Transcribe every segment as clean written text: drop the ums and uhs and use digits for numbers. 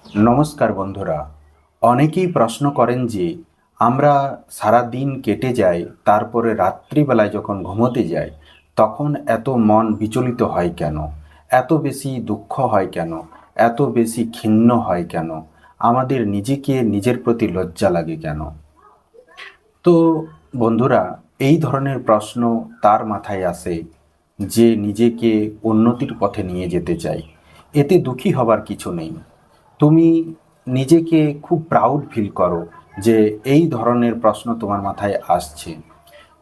নমস্কার বন্ধুরা। অনেকেই প্রশ্ন করেন যে আমরা সারা দিন কেটে যায়, তারপরে রাত্রিবেলায় যখন ঘুমোতে যাই তখন এত মন বিচলিত হয় কেন, এত বেশি দুঃখ হয় কেন, এত বেশি ক্ষিণ্ণ হয় কেন, আমাদের নিজেকে নিজের প্রতি লজ্জা লাগে কেন? তো বন্ধুরা, এই ধরনের প্রশ্ন তার মাথায় আসে যে নিজেকে উন্নতির পথে নিয়ে যেতে চাই। এতে দুঃখী হবার কিছু নেই। তুমি নিজেকে খুব প্রাউড ফিল করো যে এই ধরনের প্রশ্ন তোমার মাথায় আসছে।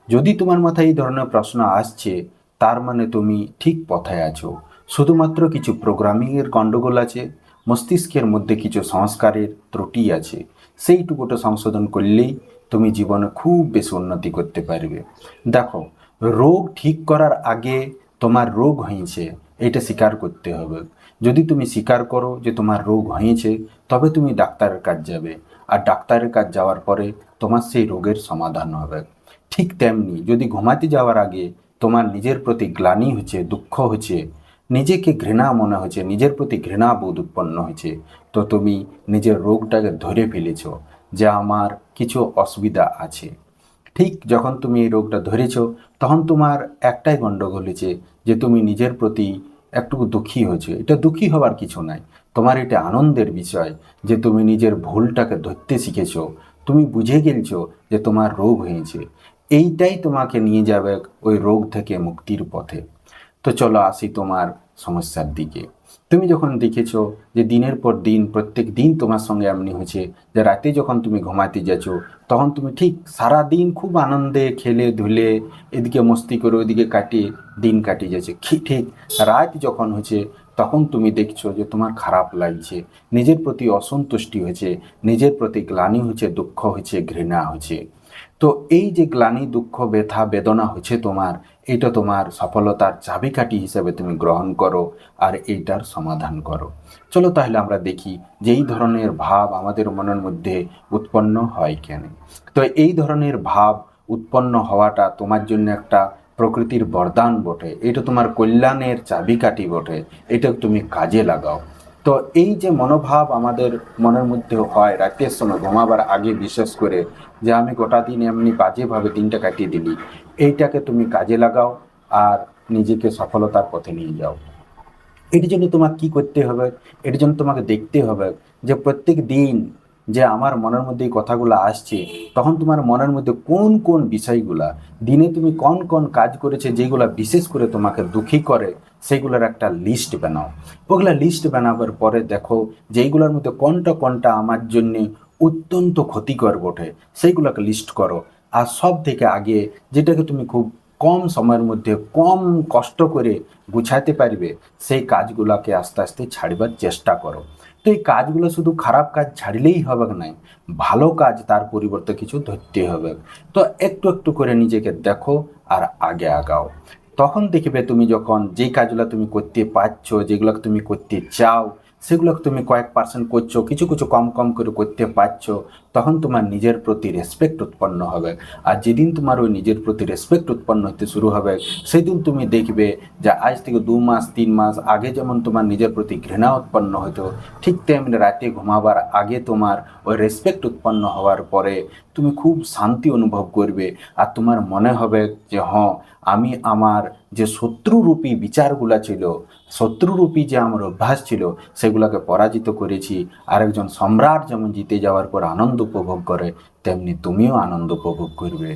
যদি তোমার মাথায় এই ধরনের প্রশ্ন আসছে, তার মানে তুমি ঠিক পথে আছো। শুধুমাত্র কিছু প্রোগ্রামিংয়ের গণ্ডগোল আছে, মস্তিষ্কের মধ্যে কিছু সংস্কারের ত্রুটি আছে। সেইটুকুটা সংশোধন করলেই তুমি জীবনে খুব বেশি উন্নতি করতে পারবে। দেখো, রোগ ঠিক করার আগে তোমার রোগ হয়েছে এটা স্বীকার করতে হবে। যদি তুমি স্বীকার করো যে তোমার রোগ হয়েছে, তবে তুমি ডাক্তারের কাছে যাবে, আর ডাক্তারের কাছে যাওয়ার পরে তোমার সেই রোগের সমাধান হবে। ঠিক তেমনি যদি ঘুমাতে যাওয়ার আগে তোমার নিজের প্রতি গ্লানি হচ্ছে, দুঃখ হচ্ছে, নিজেকে ঘৃণা মনে হচ্ছে, নিজের প্রতি ঘৃণা বোধ উৎপন্ন হয়েছে, তো তুমি নিজের রোগটাকে ধরে ফেলেছ যে আমার কিছু অসুবিধা আছে। ঠিক যখন তুমি এই রোগটা ধরেছ, তখন তোমার একটাই গণ্ডগোল হয়েছে যে তুমি নিজের প্রতি একটু দুঃখী হয়েছে। এটা দুঃখী হবার কিছু নাই, তোমার এটা আনন্দের বিষয় যে তুমি নিজের ভুলটাকে ধরতে শিখেছ। তুমি বুঝে গেলছো যে তোমার রোগ হয়েছে। এইটাই তোমাকে নিয়ে যাবে ওই রোগ থেকে মুক্তির পথে। তো চলো আসি তোমার সমস্যার দিকে। তুমি যখন দেখেছো যে দিনের পর দিন প্রত্যেক দিন তোমার সঙ্গে এমনি হয়েছে যে রাতে যখন তুমি ঘুমাতে যাচ্ছ, তখন তুমি ঠিক সারা দিন খুব আনন্দে খেলে ধুলে এদিকে মস্তি করে ওইদিকে কাটিয়ে দিন কাটিয়ে যাচ্ছে, ঠিক রাত যখন হয়েছে তখন তুমি দেখছো যে তোমার খারাপ লাগছে, নিজের প্রতি অসন্তুষ্টি হয়েছে, নিজের প্রতি গ্লানি হয়েছে, দুঃখ হয়েছে, ঘৃণা হয়েছে। তো এই যে গ্লানি, দুঃখ, ব্যথা, বেদনা হচ্ছে তোমার, এটা তোমার সফলতার চাবিকাঠি হিসেবে তুমি গ্রহণ করো আর এইটার সমাধান করো। চলো তাহলে আমরা দেখি যে এই ধরনের ভাব আমাদের মনের মধ্যে উৎপন্ন হয় কেন। তো এই ধরনের ভাব উৎপন্ন হওয়াটা তোমার জন্য একটা প্রকৃতির বরদান বটে, এটা তোমার কল্যাণের চাবিকাঠি বটে, এটা তুমি কাজে লাগাও। তো এই যে মনোভাব আমাদের মনের মধ্যে হয় রাতের সময় ঘুমাবার আগে, বিশেষ করে যে আমি গোটা দিন এমনি বাজেভাবে দিনটা কাটিয়ে দিলি, এইটাকে তুমি কাজে লাগাও আর নিজেকে সফলতার পথে নিয়ে যাও। এটির জন্য তোমাকে কি করতে হবে? এটির জন্য তোমাকে দেখতে হবে যে প্রত্যেক দিন যে আমার মনের মধ্যে এই কথাগুলো আসছে, তখন তোমার মনের মধ্যে কোন কোন বিষয়গুলা, দিনে তুমি কোন কোন কাজ করেছে যেগুলা বিশেষ করে তোমাকে দুঃখী করে, সেগুলোর একটা লিস্ট বানাও। ওগুলা লিস্ট বানাবার পরে দেখো যে এইগুলোর মধ্যে কোনটা কোনটা আমার জন্যে অত্যন্ত ক্ষতিকর বটে, সেইগুলোকে লিস্ট করো। আর সব থেকে আগে যেটাকে তুমি খুব কম সময়ের মধ্যে কম কষ্ট করে গুছাতে পারবে, সেই কাজগুলোকে আস্তে আস্তে ছাড়বার চেষ্টা করো। তো এই কাজগুলো শুধু খারাপ কাজ ছাড়লেই হবে না, ভালো কাজ তার পরিবর্তে কিছু ধরতে হবে। তো একটু একটু করে নিজেকে দেখো আর আগে আগাও। তখন দেখবে তুমি যখন যেই কাজগুলো তুমি করতে পারছো, যেগুলো তুমি করতে চাও, সেগুলো তুমি কয়েক পার্সেন্ট করছো, কিছু কিছু কম কম করে করতে পারছো, তখন তোমার নিজের প্রতি রেসপেক্ট উৎপন্ন হবে। আর যেদিন তোমার ওই নিজের প্রতি রেসপেক্ট উৎপন্ন হতে শুরু হবে, সেদিন তুমি দেখবে যে আজ থেকে 2 মাস 3 মাস আগে যেমন তোমার নিজের প্রতি ঘৃণা উৎপন্ন হতো, ঠিক তেমনি রাতে ঘুমাবার আগে তোমার ওই রেসপেক্ট উৎপন্ন হওয়ার পরে তুমি খুব শান্তি অনুভব করবে। আর তোমার মনে হবে যে হ্যাঁ, আমি আমার যে শত্রুরূপী বিচারগুলা ছিল, শত্রুরূপী যে আমার অভ্যাস ছিল, সেগুলোকে পরাজিত করেছি। আর একজন সম্রাট যেমন জিতে যাওয়ার পর আনন্দ উপভোগ করে, তেমনি তুমিও আনন্দ উপভোগ করবে।